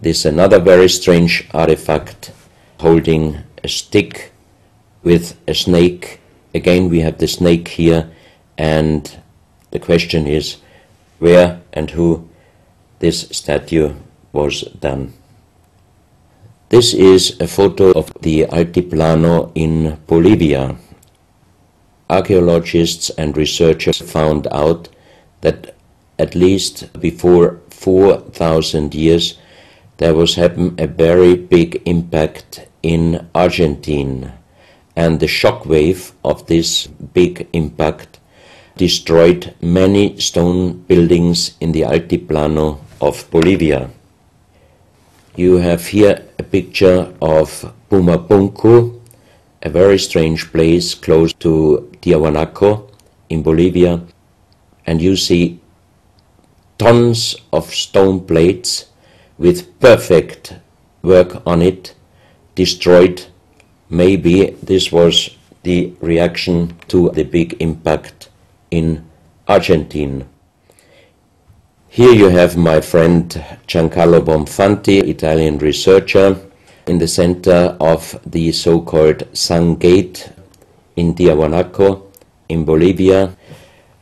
This is another very strange artifact holding a stick with a snake. Again, we have the snake here, and the question is where and who this statue was done. This is a photo of the Altiplano in Bolivia. Archaeologists and researchers found out that at least before 4,000 years there was happened a very big impact in Argentina, and the shock wave of this big impact destroyed many stone buildings in the Altiplano of Bolivia. You have here a picture of Pumapunku, a very strange place close to Tiahuanaco in Bolivia, and you see tons of stone plates with perfect work on it destroyed. Maybe this was the reaction to the big impact in Argentina. Here you have my friend Giancarlo Bonfanti, Italian researcher, in the center of the so-called Sun Gate in Tiahuanaco in Bolivia,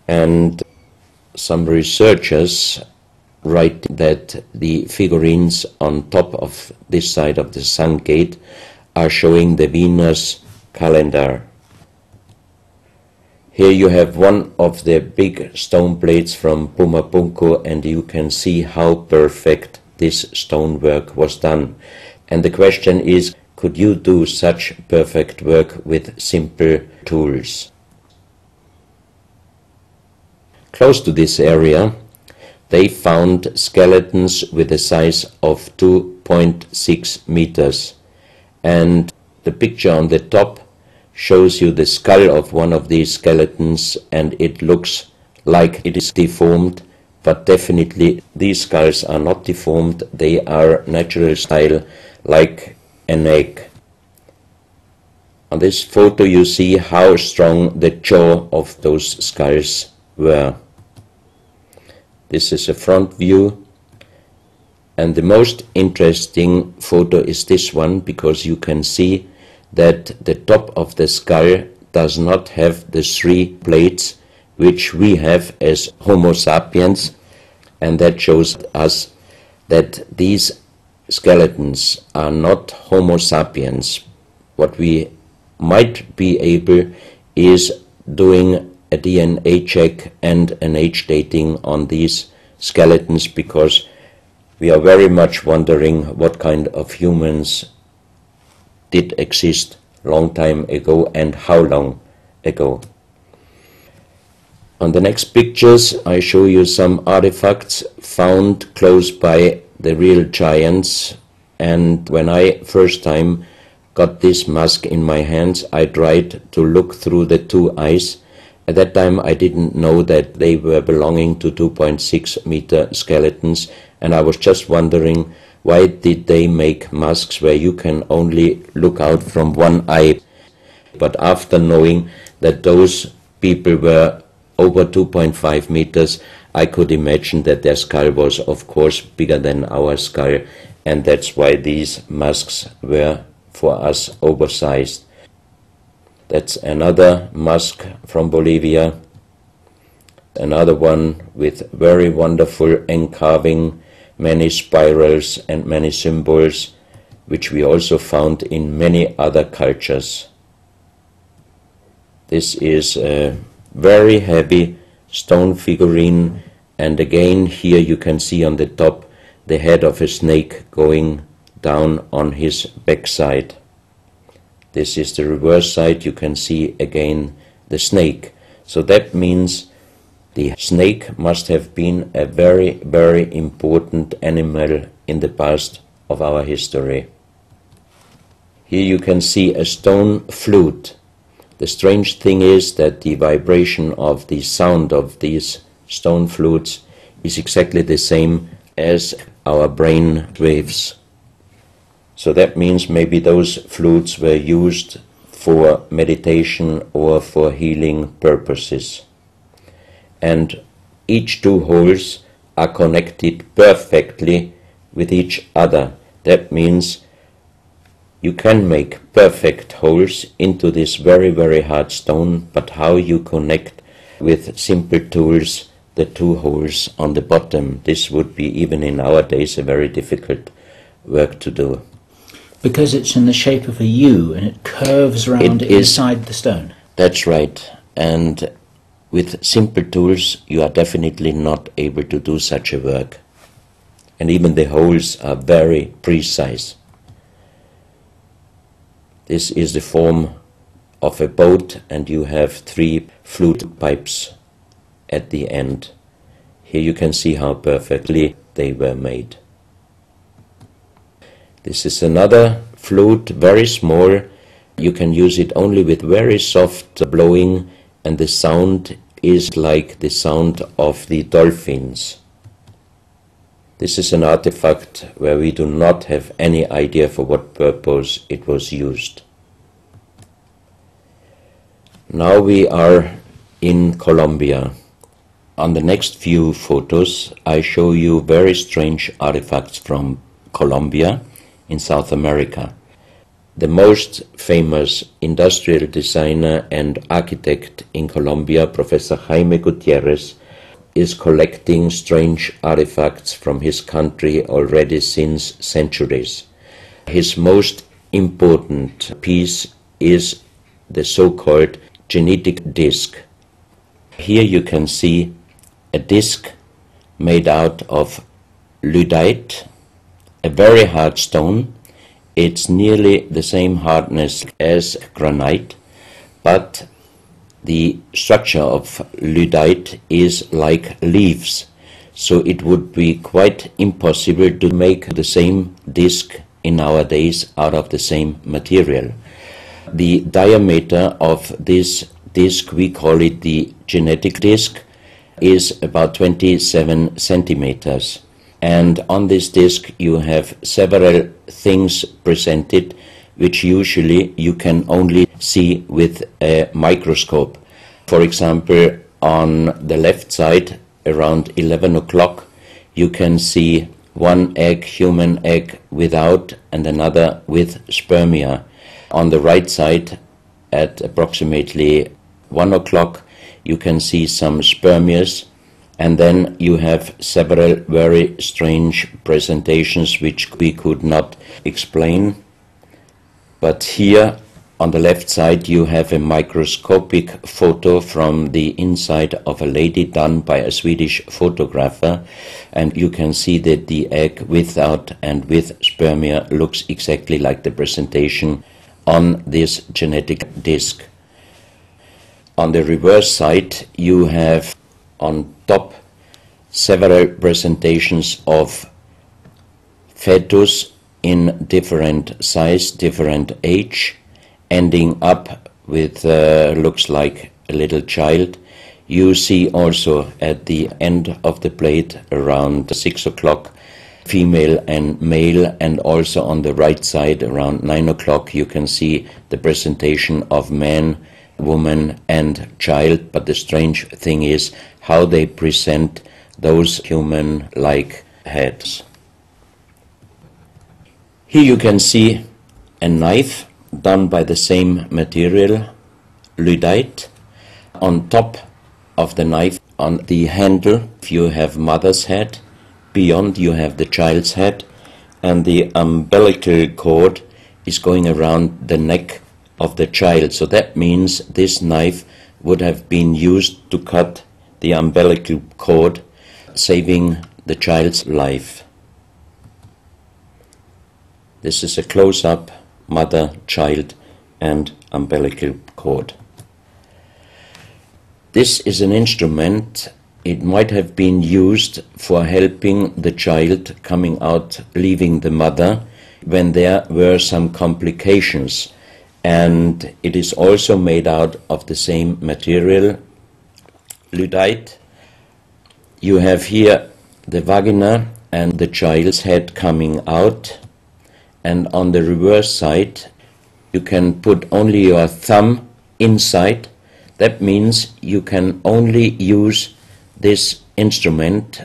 and some researchers write that the figurines on top of this side of the Sun Gate are showing the Venus calendar. Here you have one of the big stone plates from Pumapunku, and you can see how perfect this stonework was done. And the question is, could you do such perfect work with simple tools? Close to this area, they found skeletons with a size of 2.6 meters. And the picture on the top shows you the skull of one of these skeletons, and it looks like it is deformed, but definitely these skulls are not deformed. They are natural style, like an egg. On this photo you see how strong the jaw of those skulls were. This is a front view, and the most interesting photo is this one, because you can see that the top of the skull does not have the three plates which we have as Homo sapiens, and that shows us that these skeletons are not Homo sapiens. What we might be able is doing a DNA check and an age dating on these skeletons, because we are very much wondering what kind of humans did exist long time ago and how long ago. On the next pictures I show you some artifacts found close by the real giants, and when I first time got this mask in my hands I tried to look through the two eyes. At that time I didn't know that they were belonging to 2.6 meter skeletons, and I was just wondering, why did they make masks where you can only look out from one eye? But after knowing that those people were over 2.5 meters, I could imagine that their skull was of course bigger than our skull, and that's why these masks were for us oversized. That's another mask from Bolivia, another one with very wonderful encarving, many spirals and many symbols, which we also found in many other cultures. This is a very heavy stone figurine, and again here you can see on the top the head of a snake going down on his backside. This is the reverse side. You can see again the snake. So that means the snake must have been a very, very important animal in the past of our history. Here you can see a stone flute. The strange thing is that the vibration of the sound of these stone flutes is exactly the same as our brain waves. So that means maybe those flutes were used for meditation or for healing purposes. And each two holes are connected perfectly with each other. That means you can make perfect holes into this very, very hard stone, but how you connect with simple tools the two holes on the bottom, this would be, even in our days, a very difficult work to do. Because it's in the shape of a U and it curves around inside the stone. That's right. And with simple tools, you are definitely not able to do such a work. And even the holes are very precise. This is the form of a boat, and you have 3 flute pipes at the end. Here you can see how perfectly they were made. This is another flute, very small. You can use it only with very soft blowing, and the sound is like the sound of the dolphins. This is an artifact where we do not have any idea for what purpose it was used. Now we are in Colombia. On the next few photos I show you very strange artifacts from Colombia in South America. The most famous industrial designer and architect in Colombia, Professor Jaime Gutierrez, is collecting strange artifacts from his country already since centuries. His most important piece is the so-called genetic disc. Here you can see a disc made out of lyddite, a very hard stone. It's nearly the same hardness as granite, but the structure of lyddite is like leaves, so it would be quite impossible to make the same disc in our days out of the same material. The diameter of this disc, we call it the genetic disc, is about 27 centimeters. And on this disc you have several things presented which usually you can only see with a microscope. For example, on the left side, around 11 o'clock, you can see one egg, human egg, without, and another with spermia. On the right side, at approximately 1 o'clock, you can see some spermias, and then you have several very strange presentations which we could not explain. But here on the left side you have a microscopic photo from the inside of a lady done by a Swedish photographer, and you can see that the egg without and with spermia looks exactly like the presentation on this genetic disc. On the reverse side you have on top several presentations of fetus in different size, different age, ending up with looks like a little child. You see also at the end of the plate around 6 o'clock female and male, and also on the right side around 9 o'clock you can see the presentation of man, woman and child. But the strange thing is how they present those human-like heads. Here you can see a knife done by the same material, lyddite. On top of the knife, on the handle, you have mother's head, beyond you have the child's head, and the umbilical cord is going around the neck of the child. So that means this knife would have been used to cut the umbilical cord, saving the child's life. This is a close-up mother, child and umbilical cord. This is an instrument. It might have been used for helping the child coming out, leaving the mother, when there were some complications. And it is also made out of the same material, lyddite. You have here the vagina and the child's head coming out, and on the reverse side you can put only your thumb inside. That means you can only use this instrument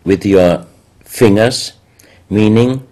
with your fingers. meaning